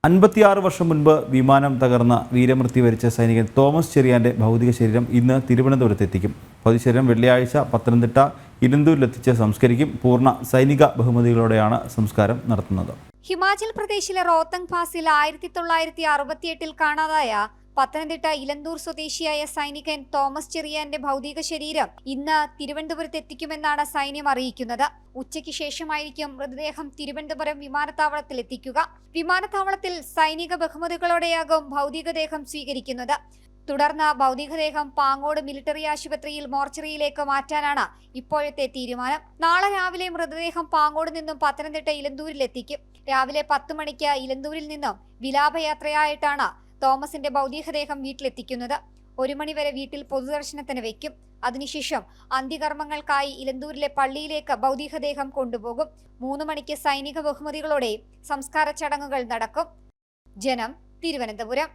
56 വർഷം മുൻപ് വിമാനം തകർന്ന വീരമൃത്യു വരിച്ച സൈനികൻ തോമസ് ചെറിയാന്റെ ഭൗതിക ശരീരം ഇന്ന് തിരുവനന്തപുരത്ത് എത്തിക്കും. ഭൗതിക ശരീരം വെള്ളിയാഴ്ച പത്തനംതിട്ട ഇലന്തൂരിലെത്തിച്ച് സംസ്കരിക്കും. പൂർണ്ണ സൈനിക ബഹുമതികളോടെയാണ് സംസ്കാരം നടത്തുന്നത്. ഹിമാചൽ പ്രദേശിലെ റോത്തങ് പാസിൽ 1968 കാണാതായ പത്തനംതിട്ട ഇലന്തൂർ സ്വദേശിയായ സൈനികൻ തോമസ് ചെറിയാന്റെ ഭൗതിക ശരീരം ഇന്ന് തിരുവനന്തപുരത്ത് എത്തിക്കുമെന്നാണ് സൈന്യം അറിയിക്കുന്നത്. ഉച്ചയ്ക്ക് ശേഷമായിരിക്കും മൃതദേഹം തിരുവനന്തപുരം വിമാനത്താവളത്തിൽ എത്തിക്കുക. വിമാനത്താവളത്തിൽ സൈനിക ബഹുമതികളോടെയാകും ഭൗതികദേഹം സ്വീകരിക്കുന്നത്. തുടർന്ന് ഭൗതികദേഹം പാങ്ങോട് മിലിറ്ററി ആശുപത്രിയിൽ മോർച്ചറിയിലേക്ക് മാറ്റാനാണ് ഇപ്പോഴത്തെ തീരുമാനം. നാളെ രാവിലെ മൃതദേഹം പാങ്ങോട് നിന്നും പത്തനംതിട്ട ഇലന്തൂരിലെത്തിക്കും. രാവിലെ 10 മണിക്ക് ഇലന്തൂരിൽ നിന്നും വിലാപയാത്രയായിട്ടാണ് തോമസിന്റെ ഭൗതികദേഹം വീട്ടിലെത്തിക്കുന്നത്. 1 മണിവരെ വീട്ടിൽ പൊതുദർശനത്തിന് വയ്ക്കും. അതിനുശേഷം അന്ത്യകർമ്മങ്ങൾക്കായി ഇലന്തൂരിലെ പള്ളിയിലേക്ക് ഭൗതികദേഹം കൊണ്ടുപോകും. 3 മണിക്ക് സൈനിക ബഹുമതികളോടെ സംസ്കാര ചടങ്ങുകൾ നടക്കും. ജനം, തിരുവനന്തപുരം.